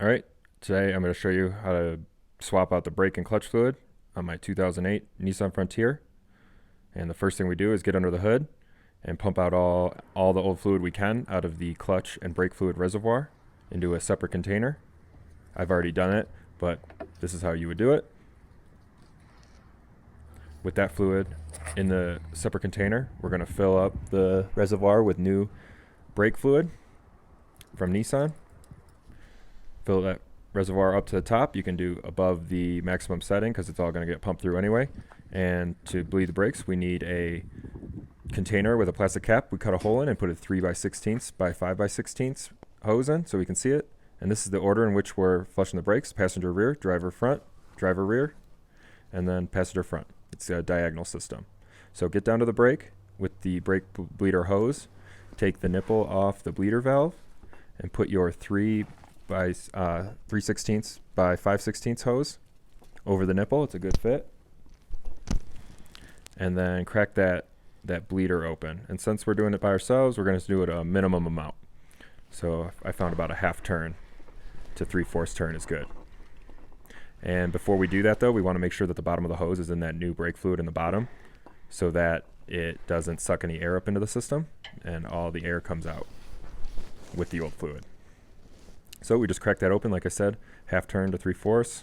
All right, today I'm going to show you how to swap out the brake and clutch fluid on my 2008 Nissan Frontier. And the first thing we do is get under the hood and pump out all the old fluid we can out of the clutch and brake fluid reservoir into a separate container. I've already done it, but this is how you would do it. With that fluid in the separate container, we're going to fill up the reservoir with new brake fluid from Nissan. Fill that reservoir up to the top. You can do above the maximum setting because it's all going to get pumped through anyway. And to bleed the brakes, we need a container with a plastic cap. We cut a hole in and put a 3x16 by 5x16 hose in so we can see it. And this is the order in which we're flushing the brakes: passenger rear, driver front, driver rear, and then passenger front. It's a diagonal system. So get down to the brake with the brake bleeder hose. Take the nipple off the bleeder valve and put your 3 by 3/16 by 5/16 hose over the nipple. It's a good fit. And then crack that bleeder open. And since we're doing it by ourselves, we're going to do it a minimum amount. So I found about a half turn to 3/4 turn is good. And before we do that though, we want to make sure that the bottom of the hose is in that new brake fluid in the bottom so that it doesn't suck any air up into the system and all the air comes out with the old fluid. So we just crack that open, like I said, half turn to 3/4.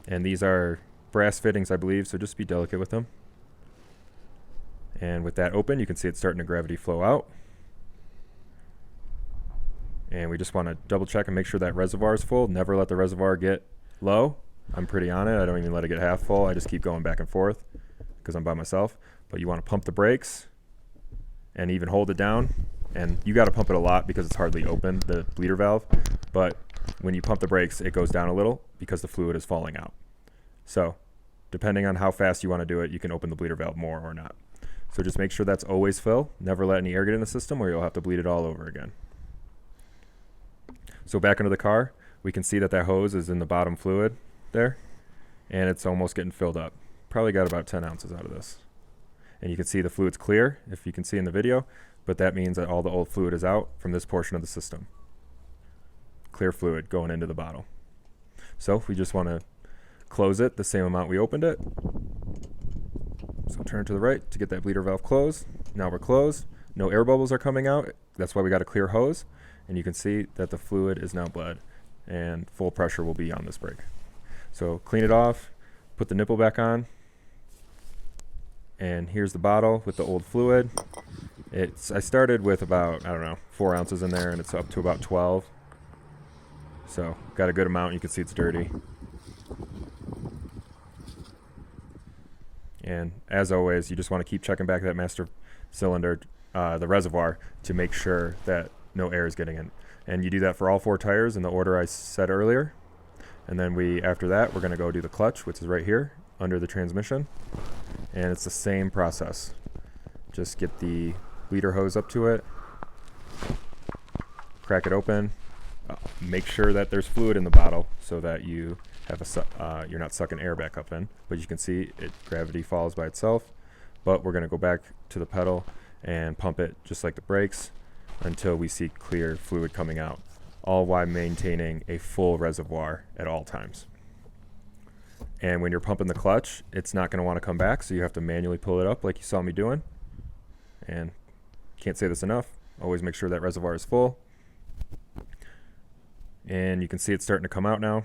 And these are brass fittings, I believe, so just be delicate with them. And with that open, you can see it's starting to gravity flow out. And we just want to double check and make sure that reservoir is full. Never let the reservoir get low. I'm pretty on it. I don't even let it get half full. I just keep going back and forth because I'm by myself. But you want to pump the brakes and even hold it down. And you got to pump it a lot because it's hardly open, the bleeder valve. But when you pump the brakes, it goes down a little because the fluid is falling out. So depending on how fast you want to do it, you can open the bleeder valve more or not. So just make sure that's always full. Never let any air get in the system or you'll have to bleed it all over again. So back into the car, we can see that hose is in the bottom fluid there. And it's almost getting filled up. Probably got about 10 ounces out of this. And you can see the fluid's clear, if you can see in the video. But that means that all the old fluid is out from this portion of the system. Clear fluid going into the bottle. So we just want to close it the same amount we opened it. So turn to the right to get that bleeder valve closed. Now we're closed. No air bubbles are coming out. That's why we got a clear hose. And you can see that the fluid is now bled and full pressure will be on this brake. So clean it off, put the nipple back on. And here's the bottle with the old fluid. I started with about, 4 ounces in there, and it's up to about 12. So got a good amount. You can see it's dirty. And as always, you just want to keep checking back that master cylinder, the reservoir, to make sure that no air is getting in. And you do that for all 4 tires in the order I said earlier. And then after that, we're going to go do the clutch, which is right here under the transmission. And it's the same process. Just get the bleeder hose up to it, crack it open, make sure that there's fluid in the bottle so that you have you're not sucking air back up in. But you can see gravity falls by itself. But we're going to go back to the pedal and pump it just like the brakes until we see clear fluid coming out, all while maintaining a full reservoir at all times. And when you're pumping the clutch, it's not going to want to come back, so you have to manually pull it up like you saw me doing. And can't say this enough, always make sure that reservoir is full. And you can see it's starting to come out now.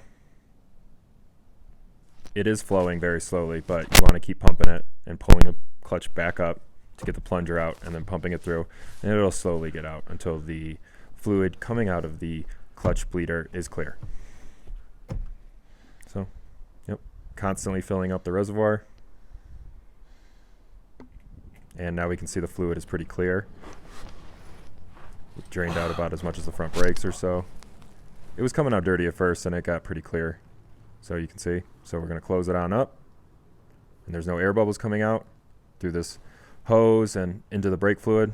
It is flowing very slowly, but you want to keep pumping it and pulling the clutch back up to get the plunger out and then pumping it through. And it'll slowly get out until the fluid coming out of the clutch bleeder is clear. So, constantly filling up the reservoir. And now we can see the fluid is pretty clear. It drained out about as much as the front brakes or so. It was coming out dirty at first and it got pretty clear. So you can see. So we're going to close it on up. And there's no air bubbles coming out through this hose and into the brake fluid.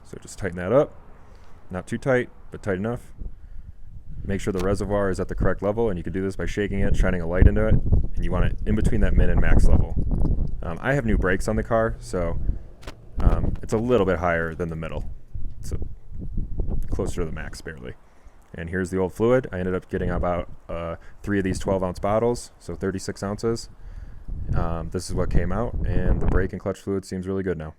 So just tighten that up. Not too tight, but tight enough. Make sure the reservoir is at the correct level, and you can do this by shaking it, shining a light into it, and you want it in between that min and max level. I have new brakes on the car, so it's a little bit higher than the middle. So close closer to the max barely. And here's the old fluid. I ended up getting about 3 of these 12-ounce bottles, so 36 ounces. This is what came out, and the brake and clutch fluid seems really good now.